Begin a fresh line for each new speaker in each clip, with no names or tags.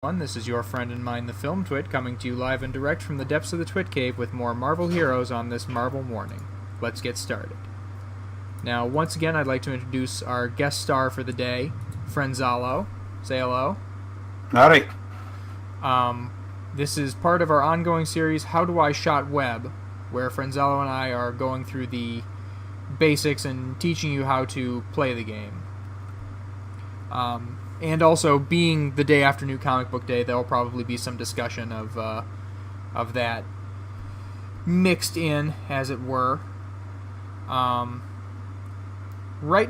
This is your friend and mine, TheFilmTwit, coming to you live and direct from the depths of the Twit Cave with more Marvel heroes on this Marvel morning. Let's get started. Now, once again, I'd like to introduce our guest star for the day, Frenzalo. Say hello.
Howdy.
This is part of our ongoing series, How Do I Shot Web, where Frenzalo and I are going through the basics and teaching you how to play the game. And also, being the day after New Comic Book Day, there will probably be some discussion of that mixed in, as it were. Right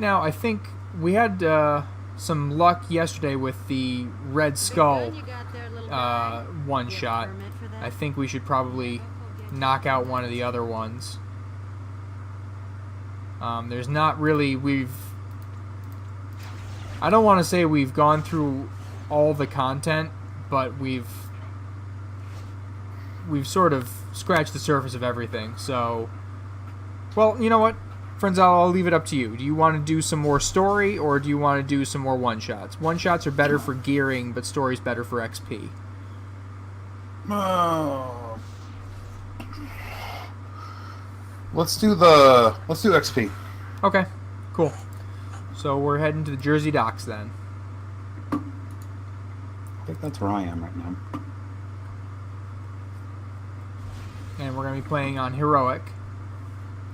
now, I think we had some luck yesterday with the Red Skull one-shot. I think we should probably knock out one of the other ones. There's not really... I don't want to say we've gone through all the content, but we've sort of scratched the surface of everything. So, well, you know what, friends, I'll leave it up to you. Do you want to do some more story, or do you want to do some more one-shots? One-shots are better for gearing, but story's better for XP.
Let's do XP.
Okay, cool. So we're heading to the Jersey docks then.
I think that's where I am right now.
And we're going to be playing on Heroic.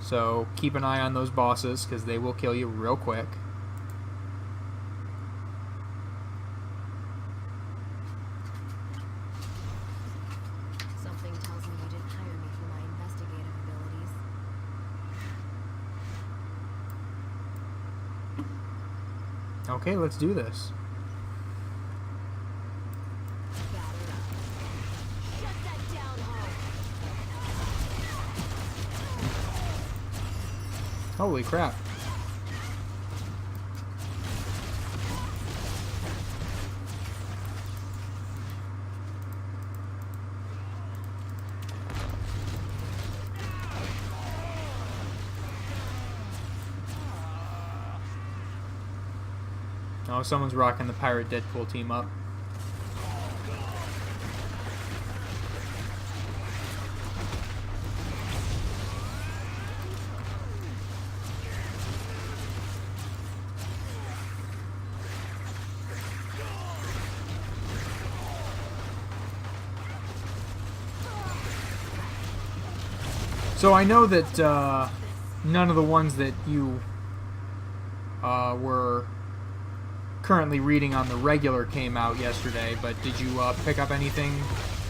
So keep an eye on those bosses, because they will kill you real quick.
Something tells me you didn't hire me for my investigative abilities.
Okay, let's do this. Holy crap. Oh, someone's rocking the Pirate Deadpool team up. So I know that none of the ones that you were currently reading on the regular came out yesterday, but did you pick up anything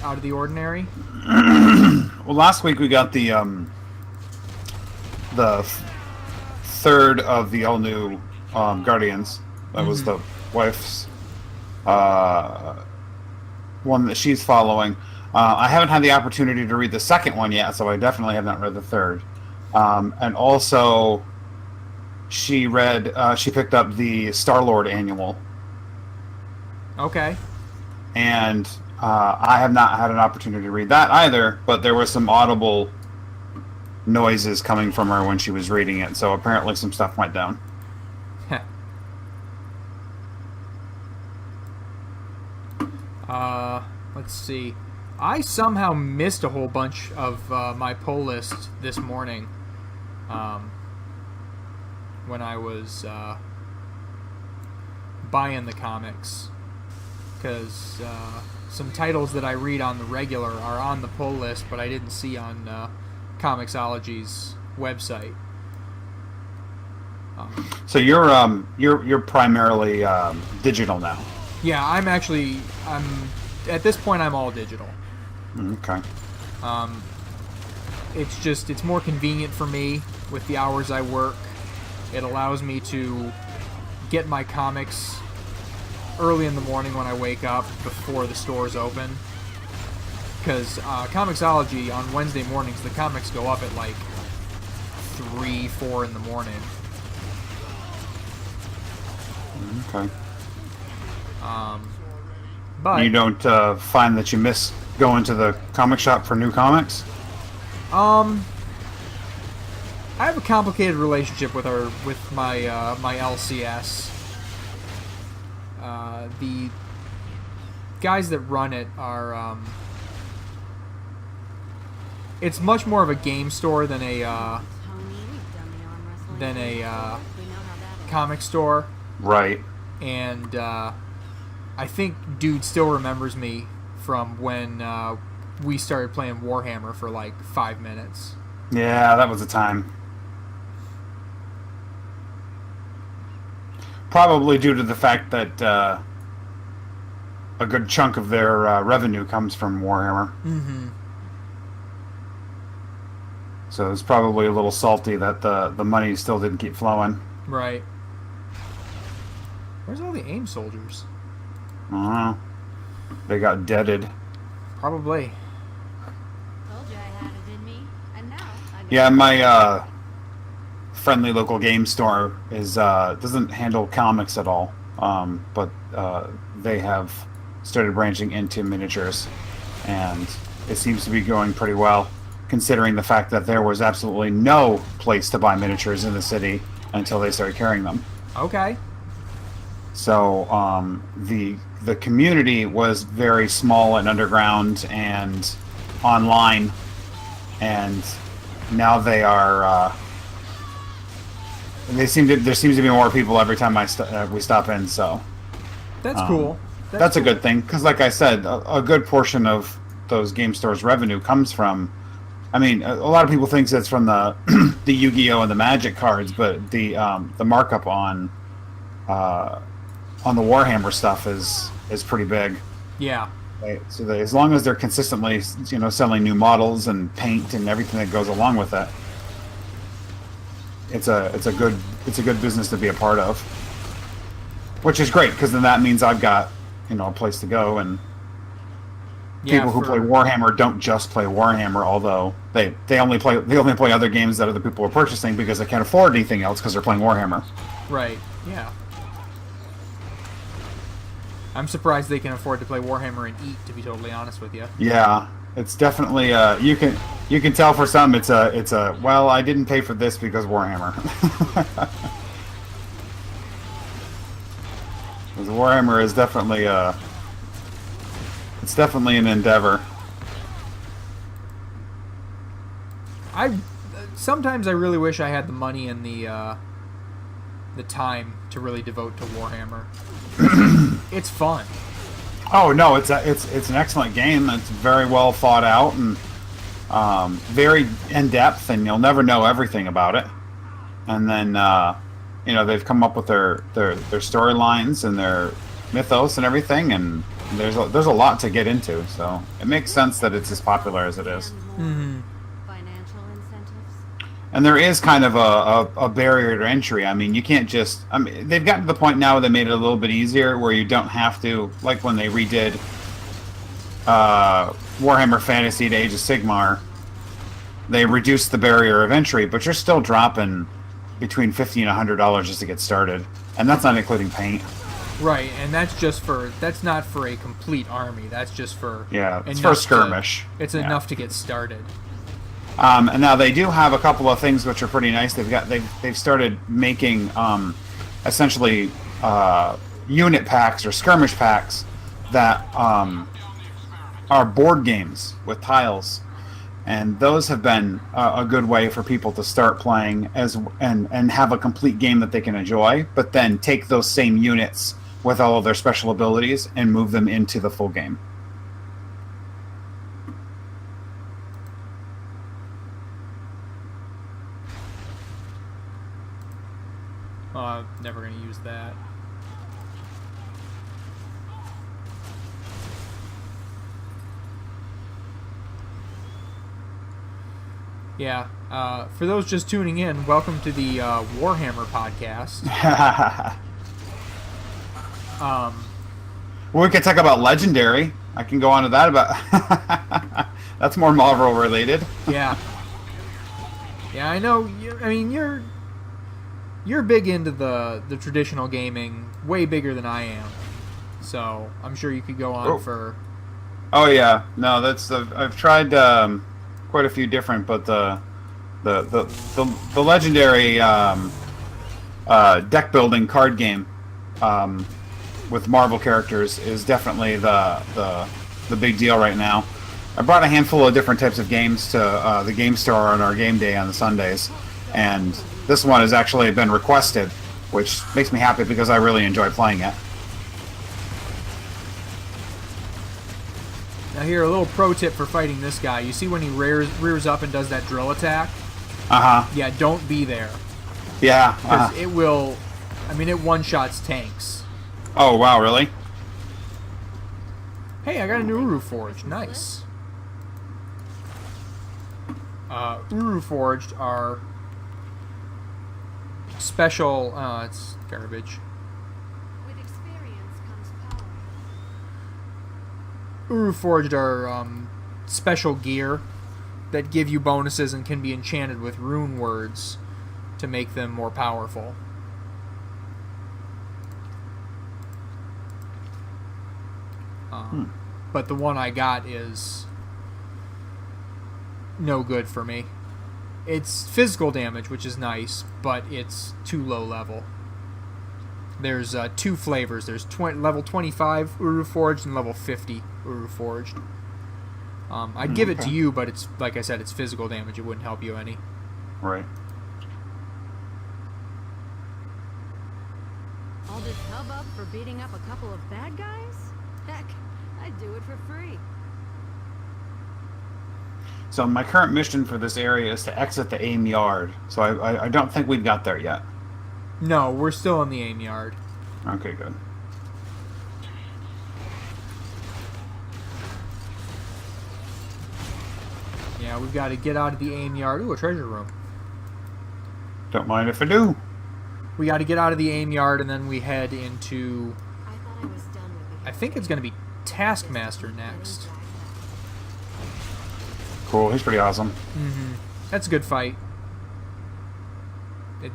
out of the ordinary?
Well, last week we got the third of the all-new Guardians. That was the wife's one that she's following. I haven't had the opportunity to read the second one yet, so I definitely have not read the third. And also, she picked up the Star-Lord annual.
Okay.
And I have not had an opportunity to read that either, but there were some audible noises coming from her when she was reading it, so apparently some stuff went down.
Let's see. I somehow missed a whole bunch of my pull list this morning when I was buying the comics, because some titles that I read on the regular are on the pull list, but I didn't see on Comixology's website.
So you're primarily digital now.
Yeah, I'm at this point I'm all digital.
Okay.
It's more convenient for me with the hours I work. It allows me to get my comics early in the morning when I wake up before the stores open. Because Comixology on Wednesday mornings, the comics go up at like 3, 4 in the morning.
Okay.
But
you don't find that you miss going to the comic shop for new comics?
I have a complicated relationship with my LCS. The guys that run it are. It's much more of a game store than a comic store.
Right.
And I think dude still remembers me from when we started playing Warhammer for like 5 minutes.
Yeah, that was a time. Probably due to the fact that a good chunk of their revenue comes from Warhammer.
Mm-hmm.
So it's probably a little salty that the money still didn't keep flowing.
Right. Where's all the AIM soldiers?
I don't know. They got deaded.
Probably.
Told you I had it in me, and now I got
Yeah, my friendly local game store is doesn't handle comics at all, but they have started branching into miniatures, and it seems to be going pretty well, considering the fact that there was absolutely no place to buy miniatures in the city until they started carrying them.
Okay.
So the community was very small and underground and online, and now they are. There seems to be more people every time we stop in. So
That's cool.
that's a good thing, because, like I said, a good portion of those game stores' revenue comes from. I mean, a lot of people think it's from the the Yu-Gi-Oh and the Magic cards, but the markup on the Warhammer stuff is pretty big.
Yeah.
So as long as they're consistently, selling new models and paint and everything that goes along with it, it's a good business to be a part of. Which is great, because then that means I've got a place to go, and people who play Warhammer don't just play Warhammer, although they only play other games that other people are purchasing because they can't afford anything else because they're playing Warhammer.
Right. Yeah. I'm surprised they can afford to play Warhammer and eat, to be totally honest with you.
Yeah, it's definitely you can tell for some it's a well, I didn't pay for this because Warhammer. Because Warhammer is definitely it's definitely an endeavor.
Sometimes I really wish I had the money and the time to really devote to Warhammer. It's fun.
Oh no, it's an excellent game. It's very well thought out and very in depth, and you'll never know everything about it. And then they've come up with their storylines and their mythos and everything, and there's a lot to get into. So it makes sense that it's as popular as it is.
Mm-hmm.
financial incentives.
And there is kind of a barrier to entry. I mean, you can't just... I mean, they've gotten to the point now where they made it a little bit easier, where you don't have to... Like when they redid Warhammer Fantasy to Age of Sigmar, they reduced the barrier of entry, but you're still dropping between $50 and $100 just to get started. And that's not including paint.
Right, and that's not for a complete army. That's just for...
Yeah, it's for a skirmish.
It's enough to get started.
And now they do have a couple of things which are pretty nice. They've started making essentially unit packs or skirmish packs that are board games with tiles, and those have been a good way for people to start playing and have a complete game that they can enjoy. But then take those same units with all of their special abilities and move them into the full game.
Never going to use that. Yeah. For those just tuning in, welcome to the Warhammer podcast.
Well, we could talk about Legendary. I can go on to that about... That's more Marvel related.
Yeah. Yeah, I know. I mean, you're big into the traditional gaming, way bigger than I am. So I'm sure you could go on for.
Oh yeah, no, that's I've tried quite a few different, but the Legendary deck building card game with Marvel characters is definitely the big deal right now. I brought a handful of different types of games to the game store on our game day on the Sundays, and this one has actually been requested, which makes me happy because I really enjoy playing it.
Now here, a little pro tip for fighting this guy. You see when he rears up and does that drill attack?
Uh-huh.
Yeah, don't be there.
Yeah.
Because it will... I mean, it one-shots tanks.
Oh, wow, really?
Hey, I got a new Uru Forge. Nice. Uru Forged are special... it's garbage.
With experience comes power.
Uru Forged are special gear that give you bonuses and can be enchanted with rune words to make them more powerful. But the one I got is no good for me. It's physical damage, which is nice, but it's too low level. There's two flavors. There's level 25 Uru Forged and level 50 Uru Forged. I'd give it to you, but it's like I said, it's physical damage. It wouldn't help you any.
Right.
All this hubbub for beating up a couple of bad guys? Heck, I'd do it for free.
So my current mission for this area is to exit the AIM yard. So I don't think we've got there yet.
No, we're still in the AIM yard.
Okay, good.
Yeah, we've got to get out of the AIM yard. Ooh, a treasure room.
Don't mind if I do.
We got to get out of the AIM yard, and then we head into...
I thought I was done with the
I think it's going to be Taskmaster next.
Cool, he's pretty awesome.
That's a good fight.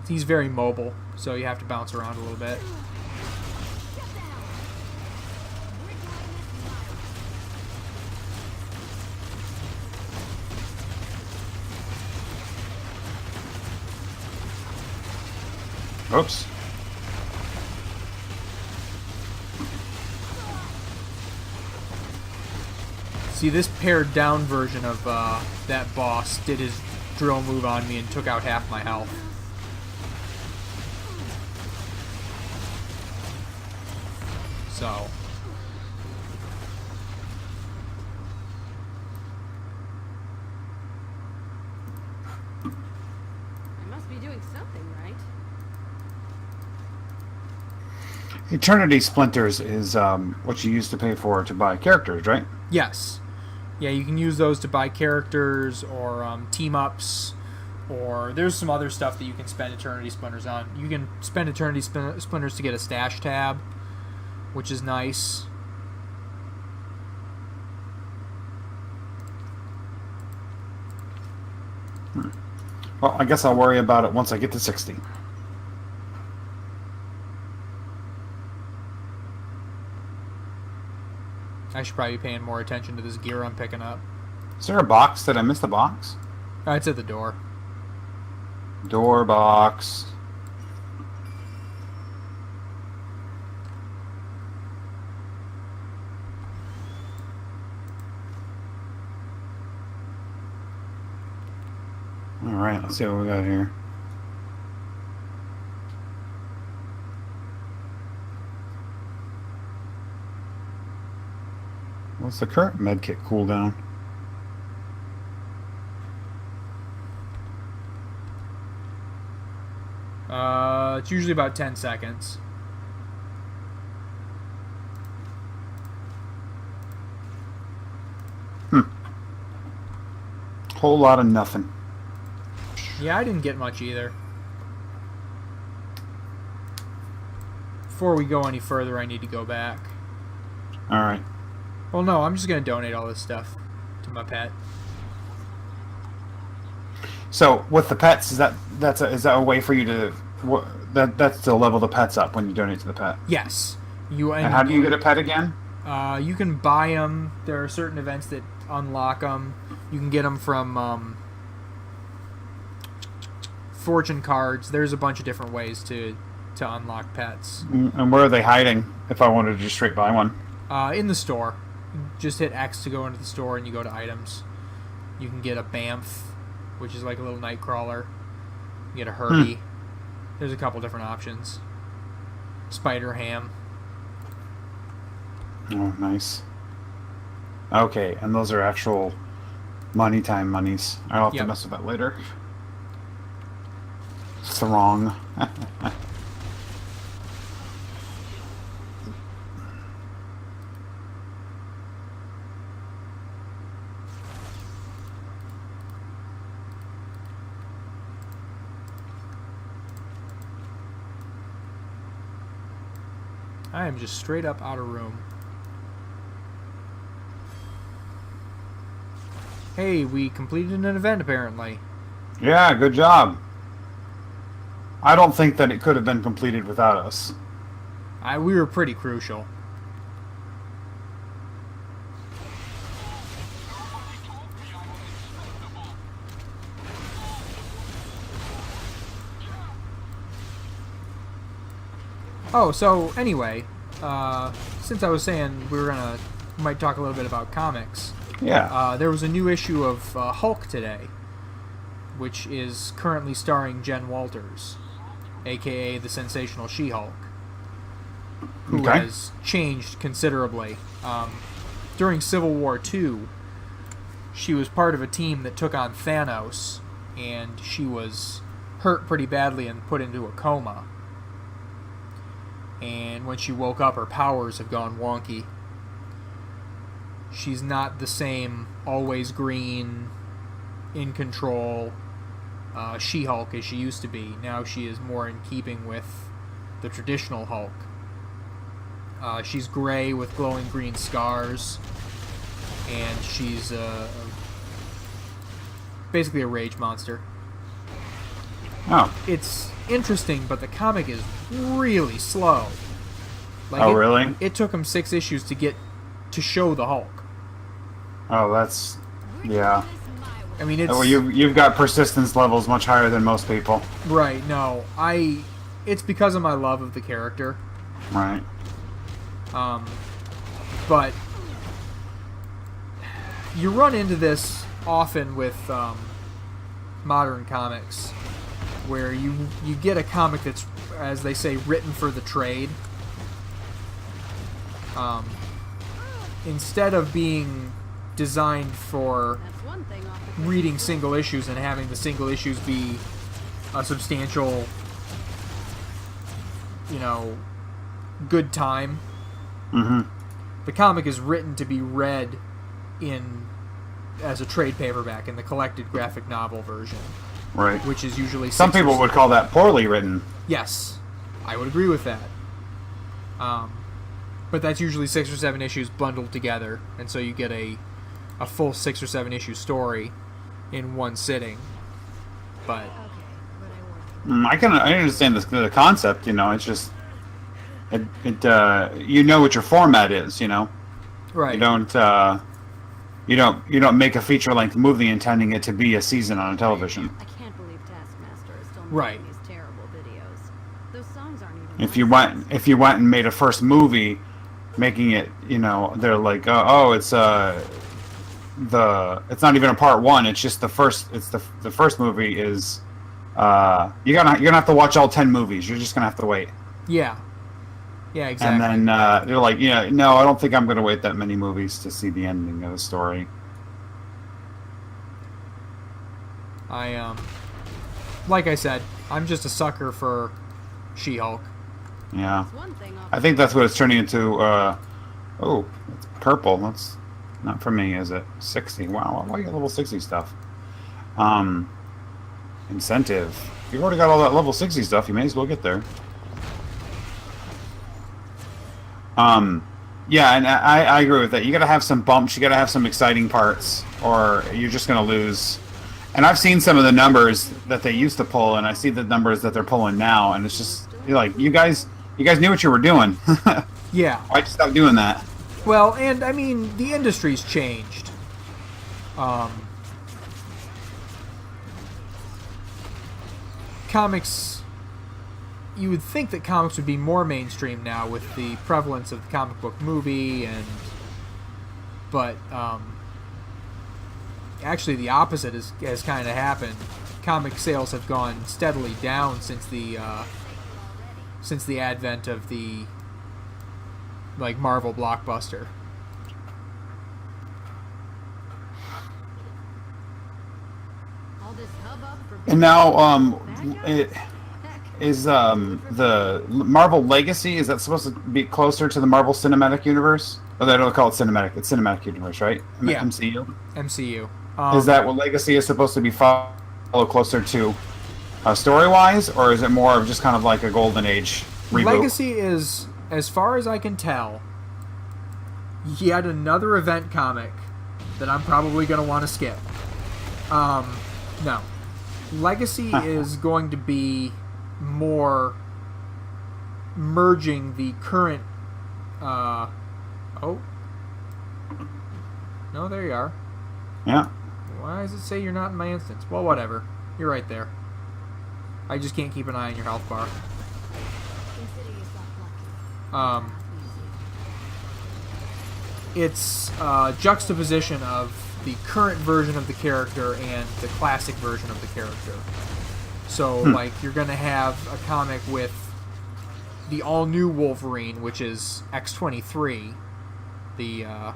He's very mobile, so you have to bounce around a little bit.
Oops.
See, this pared down version of that boss did his drill move on me and took out half my health. So...
I must be doing something right.
Eternity Splinters is what you use to pay for to buy characters, right?
Yes. Yeah, you can use those to buy characters or team-ups, or there's some other stuff that you can spend Eternity Splinters on. You can spend Eternity Splinters to get a stash tab, which is nice.
Well, I guess I'll worry about it once I get to 60.
I should probably be paying more attention to this gear I'm picking up.
Is there a box? Did I miss the box?
It's at the door.
Door box. Alright, let's see what we got here. What's the current medkit cooldown?
It's usually about 10 seconds.
Whole lot of nothing.
Yeah, I didn't get much either. Before we go any further, I need to go back.
Alright.
Well, no, I'm just going to donate all this stuff to my pet.
So, with the pets, is that a way for you to... That's to level the pets up when you donate to the pet?
Yes.
And how do you get a pet again?
You can buy them. There are certain events that unlock them. You can get them from fortune cards. There's a bunch of different ways to to unlock pets.
And where are they hiding? If I wanted to just straight buy one.
In the store. Just hit X to go into the store, and you go to items. You can get a Bamf, which is like a little night crawler. You get a Herbie. There's a couple different options. Spider Ham.
Oh, nice. Okay, and those are actual money time monies. I'll have to mess with that later. Throng.
I am just straight up out of room. Hey, we completed an event apparently.
Yeah, good job. I don't think that it could have been completed without us.
We were pretty crucial. Oh, so anyway, since I was saying we might talk a little bit about comics.
Yeah.
There was a new issue of Hulk today, which is currently starring Jen Walters, aka the sensational She-Hulk, who has changed considerably. During Civil War II, she was part of a team that took on Thanos, and she was hurt pretty badly and put into a coma. And when she woke up, her powers have gone wonky. She's not the same always green, in control She-Hulk as she used to be. Now she is more in keeping with the traditional Hulk. She's gray with glowing green scars, and she's basically a rage monster.
Oh.
It's interesting, but the comic is really slow.
Really?
It took them 6 issues to show the Hulk.
Oh, that's... yeah.
I mean, it's...
Well, you've got persistence levels much higher than most people.
Right, no. It's because of my love of the character.
Right.
But you run into this often with modern comics, where you get a comic that's, as they say, written for the trade. Instead of being designed for reading single issues and having the single issues be a substantial, good time.
Mm-hmm.
The comic is written to be read as a trade paperback in the collected graphic novel version.
Right.
Which is usually
some people would call that poorly written.
Yes, I would agree with that. But that's usually 6 or 7 issues bundled together, and so you get a full 6 or 7 issue story in one sitting. But
I understand the concept. It's just you know what your format is.
Right.
You don't make a feature length movie intending it to be a season on a television.
I can't believe Taskmaster is still
Right.
making these terrible videos. Those songs aren't even.
If you went and made a first movie, making it, they're like, it's not even a part 1. It's just the first. It's the first movie is. You're gonna have to watch all 10 movies. You're just gonna have to wait.
Yeah. Yeah, exactly.
And then they're like, no, I don't think I'm gonna wait that many movies to see the ending of the story.
Like I said, I'm just a sucker for She-Hulk.
Yeah. I think that's what it's turning into. Oh, it's purple. That's not for me, is it? 60. Wow, why you got level 60 stuff? Incentive. You've already got all that level 60 stuff. You may as well get there. Yeah, and I agree with that. You gotta have some bumps. You gotta have some exciting parts, or you're just gonna lose. And I've seen some of the numbers that they used to pull, and I see the numbers that they're pulling now, and it's just like you guys knew what you were doing.
Yeah.
Why'd you stop doing that?
Well, and I mean, the industry's changed. Comics you would think that comics would be more mainstream now with the prevalence of the comic book movie, but actually the opposite has kind of happened. Comic sales have gone steadily down since the advent of the Marvel blockbuster.
All this hubbub for
And now, the Marvel Legacy, is that supposed to be closer to the Marvel Cinematic Universe? Oh, they don't call it cinematic. It's Cinematic Universe, right?
Yeah.
MCU.
MCU.
Is that what Legacy is supposed to be follow closer to, story-wise, or is it more of just kind of like a Golden Age reboot?
Legacy is, as far as I can tell, yet another event comic that I'm probably going to want to skip. No. Legacy is going to be more merging the current... oh. No, there you are.
Yeah.
Why does it say you're not in my instance? Well, whatever. You're right there. I just can't keep an eye on your health bar.
consider yourself lucky.
It's a juxtaposition of the current version of the character and the classic version of the character. So, you're going to have a comic with the all-new Wolverine, which is X-23, the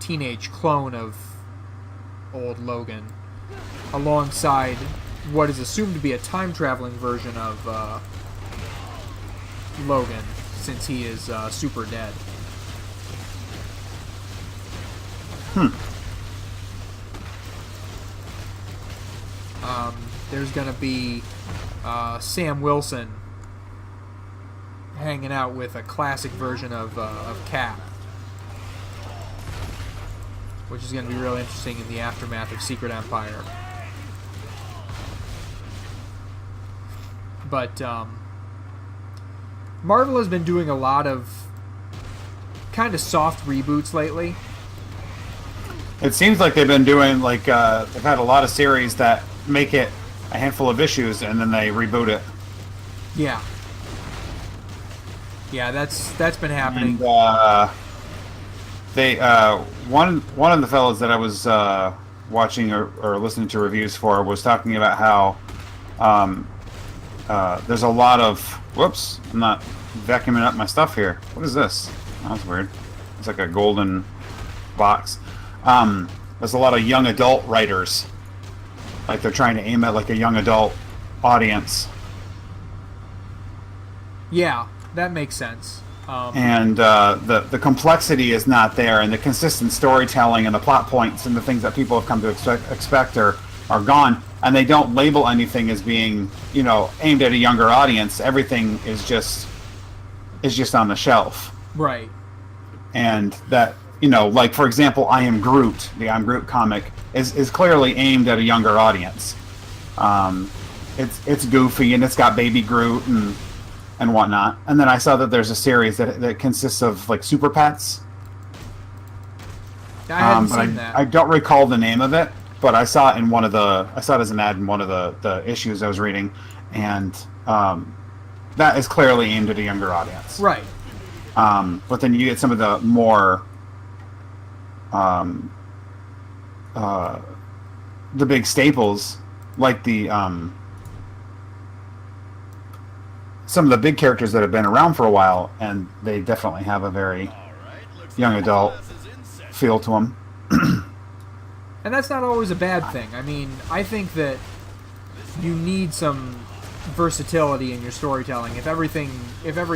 teenage clone of old Logan, alongside what is assumed to be a time-traveling version of Logan, since he is super dead. There's going to be Sam Wilson hanging out with a classic version of Cap, which is going to be real interesting in the aftermath of Secret Empire. But Marvel has been doing a lot of kind of soft reboots lately.
It seems like they've been doing, they've had a lot of series that make it a handful of issues and then they reboot it.
Yeah. Yeah, that's been happening.
And they one of the fellows that I was watching or listening to reviews for was talking about how there's a lot of... Whoops, I'm not vacuuming up my stuff here. What is this? Oh, that's weird. It's like a golden box. There's a lot of young adult writers. Like they're trying to aim at like a young adult audience.
Yeah, that makes sense.
And the complexity is not there, and the consistent storytelling and the plot points and the things that people have come to expect are gone. And they don't label anything as being, aimed at a younger audience. Everything is just on the shelf.
Right.
And that, like for example, I Am Groot, the I Am Groot comic, is clearly aimed at a younger audience. It's goofy and it's got Baby Groot and whatnot. And then I saw that there's a series that consists of like super pets.
I haven't seen that.
I don't recall the name of it, but I saw it as an ad in one of the issues I was reading, and that is clearly aimed at a younger audience.
Right.
But then you get some of the more the big staples, like the some of the big characters that have been around for a while, and they definitely have a very young adult feel to them.
And that's not always a bad thing. I mean, I think that you need some versatility in your storytelling. If every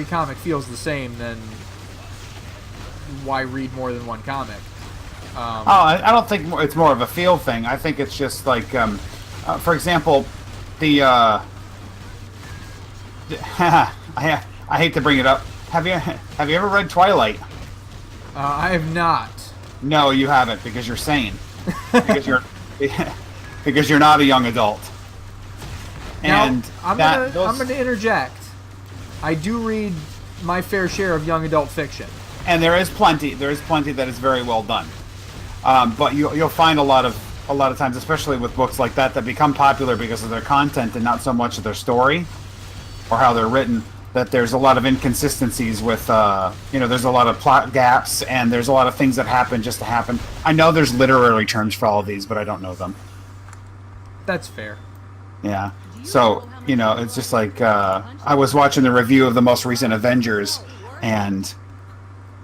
comic feels the same, then why read more than one comic?
I don't think it's more of a feel thing. I think it's just like, for example, the I hate to bring it up. Have you ever read Twilight?
I have not.
No, you haven't, because you're sane. because you're not a young adult.
Now,
And
I'm gonna interject. I do read my fair share of young adult fiction.
And there is plenty that is very well done. But you'll find a lot of times, especially with books like that become popular because of their content and not so much of their story, or how they're written, that there's a lot of inconsistencies with, there's a lot of plot gaps, and there's a lot of things that happen just to happen. I know there's literary terms for all of these, but I don't know them.
That's fair.
Yeah. So, it's just like, I was watching the review of the most recent Avengers, and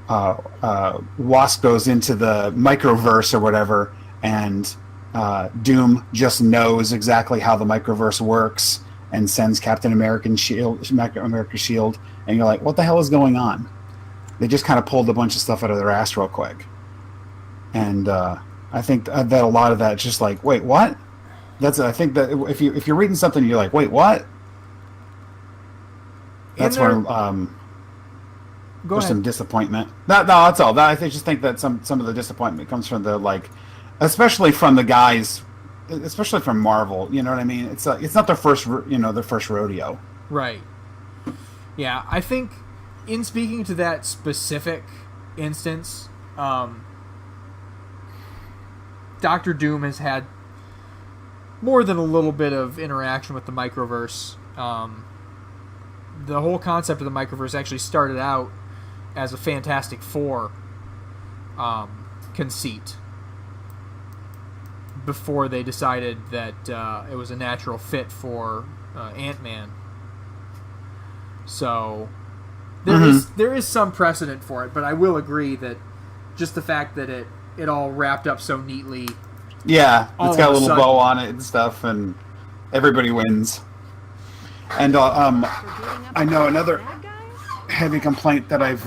Wasp goes into the microverse or whatever, and Doom just knows exactly how the microverse works and sends Captain America's shield, and you're like, what the hell is going on? They just kind of pulled a bunch of stuff out of their ass real quick. And I think that a lot of that is just like, wait, what? I think that if you're reading something, you're like, wait, what? That's where there's some disappointment. No, that's all. I just think that some of the disappointment comes from the, like, especially from the guys, especially from Marvel. You know what I mean? It's not their first rodeo.
Right. Yeah, I think in speaking to that specific instance, Doctor Doom has had more than a little bit of interaction with the microverse. The whole concept of the microverse actually started out as a Fantastic Four conceit before they decided that it was a natural fit for Ant-Man. So there is some precedent for it, but I will agree that just the fact that it all wrapped up so neatly.
Yeah, it's got a little bow on it and stuff, and everybody wins. And I know another heavy complaint that I've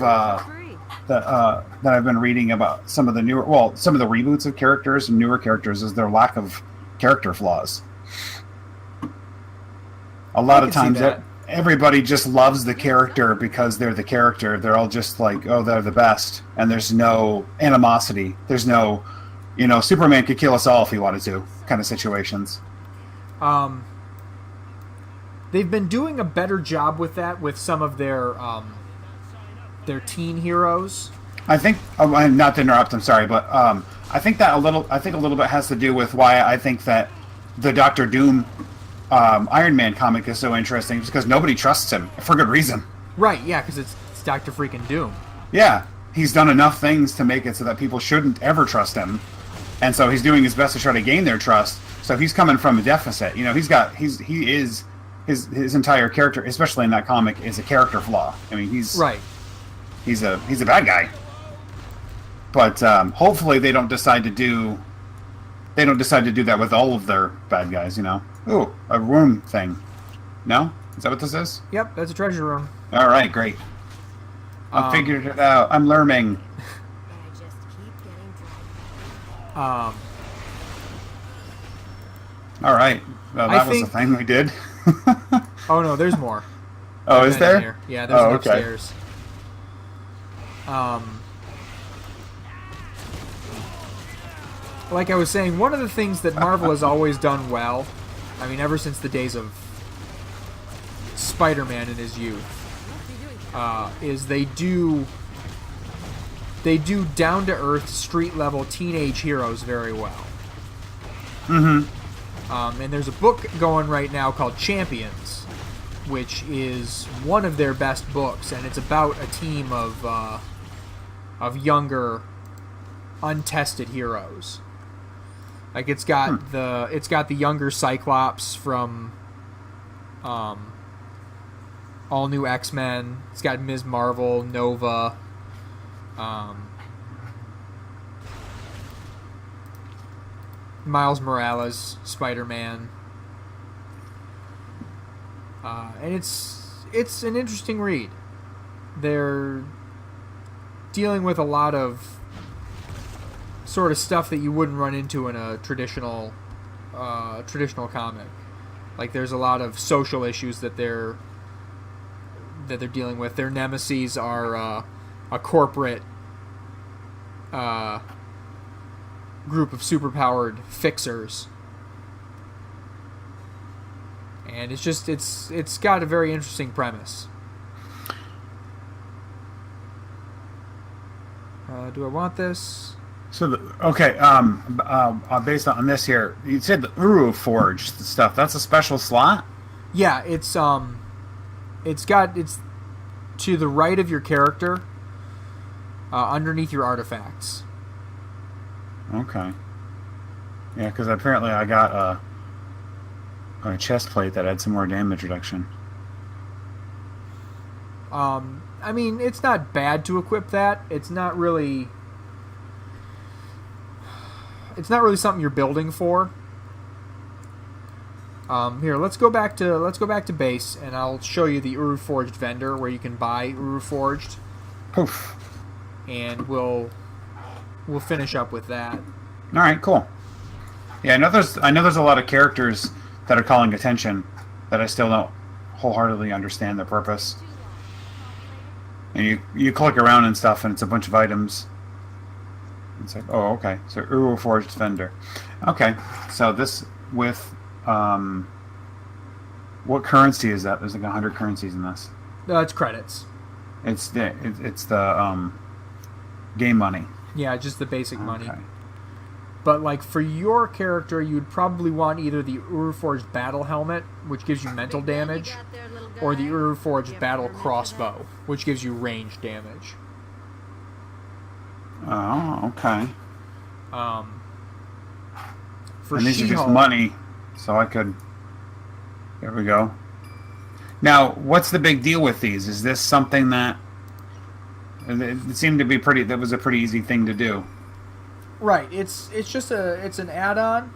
been reading about some of the reboots of characters and newer characters is their lack of character flaws. A lot of times everybody just loves the character because they're the character. They're all just like, oh, they're the best, and there's no animosity. There's no, Superman could kill us all if he wanted to, kind of situations.
They've been doing a better job with that with some of their teen heroes. I think,
not to interrupt, I'm sorry, but I think a little bit has to do with why I think that the Doctor Doom Iron Man comic is so interesting, just because nobody trusts him for good reason.
Right? Yeah, because it's Doctor freaking Doom.
Yeah, he's done enough things to make it so that people shouldn't ever trust him, and so he's doing his best to try to gain their trust. So he's coming from a deficit. His entire character, especially in that comic, is a character flaw. I mean, he's a bad guy. But hopefully they don't decide to do that with all of their bad guys. Ooh, a room thing. No, is that what this is?
Yep, that's a treasure room.
All right, great. I figured it out. I'm learning.
All
right. Well, that was the thing we did.
Oh no, there's more.
Oh, is there?
Here. Yeah, there's one upstairs. Like I was saying, one of the things that Marvel has always done well, I mean, ever since the days of Spider-Man in his youth, is they do down-to-earth, street-level teenage heroes very well.
Mm-hmm.
And there's a book going right now called Champions, which is one of their best books, and it's about a team of younger, untested heroes. Like it's got the younger Cyclops from All New X-Men. It's got Ms. Marvel, Nova. Miles Morales, Spider-Man, and it's an interesting read. They're dealing with a lot of sort of stuff that you wouldn't run into in a traditional comic. Like there's a lot of social issues that they're dealing with. Their nemeses are a corporate group of superpowered fixers, and it's got a very interesting premise. Do I want this?
So based on this here, you said the Uru Forge stuff. That's a special slot.
Yeah, it's it's to the right of your character, underneath your artifacts.
Okay. Yeah, because apparently I got a chest plate that had some more damage reduction.
I mean, it's not bad to equip that. It's not really something you're building for. Here, let's go back to base, and I'll show you the Uru Forged vendor where you can buy Uru Forged.
Poof.
And we'll finish up with that.
All right, cool. Yeah, I know there's a lot of characters that are calling attention that I still don't wholeheartedly understand their purpose. And you click around and stuff, and it's a bunch of items. It's like, oh, okay. So Uru Forged vendor. Okay, so this with what currency is that? There's like 100 currencies in this.
It's credits.
It's the game money.
Yeah, just the basic money.
Okay.
But like for your character, you'd probably want either the Uru Forged Battle Helmet, which gives you mental damage, or the Uru Forged Battle Crossbow, which gives you range damage.
Oh, okay.
For
And these are just
She-Hulk,
money, so I could. There we go. Now, what's the big deal with these? Is this something that it seemed to be pretty? That was a pretty easy thing to do.
right? It's an add-on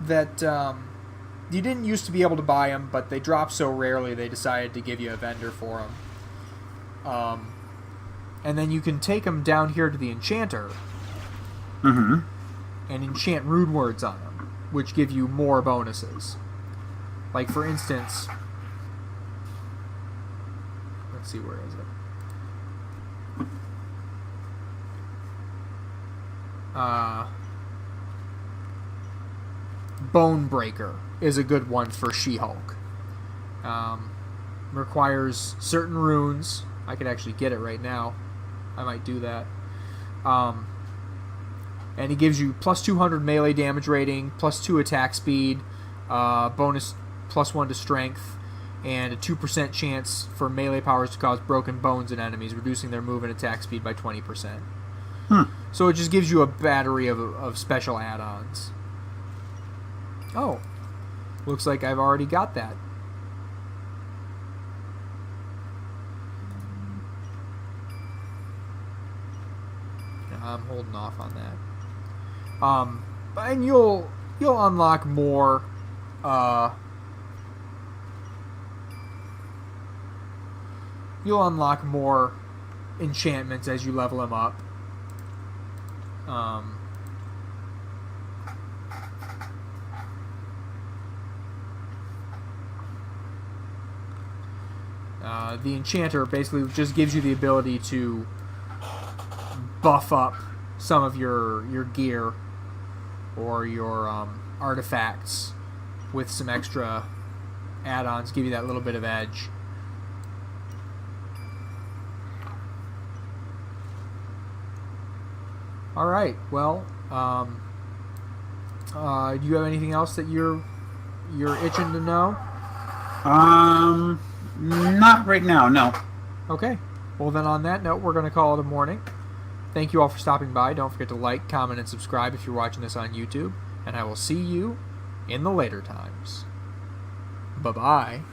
that you didn't used to be able to buy them, but they drop so rarely they decided to give you a vendor for them. And then you can take them down here to the enchanter
Mm-hmm.
and enchant rune words on them, which give you more bonuses. Like for instance, let's see, where is it? Bone Breaker is a good one for She-Hulk. Requires certain runes. I could actually get it right now. I might do that. And he gives you plus 200 melee damage rating, plus 2 attack speed, bonus plus 1 to strength, and a 2% chance for melee powers to cause broken bones in enemies, reducing their move and attack speed by 20%. So it just gives you a battery of special add-ons. Oh, looks like I've already got that. I'm holding off on that. And you'll unlock more. You'll unlock more enchantments as you level them up. The enchanter basically just gives you the ability to buff up some of your gear or your artifacts with some extra add-ons, give you that little bit of edge. All right. Well, do you have anything else that you're itching to know?
Not right now. No.
Okay. Well, then on that note, we're going to call it a morning. Thank you all for stopping by. Don't forget to like, comment, and subscribe if you're watching this on YouTube. And I will see you in the later times. Bye-bye.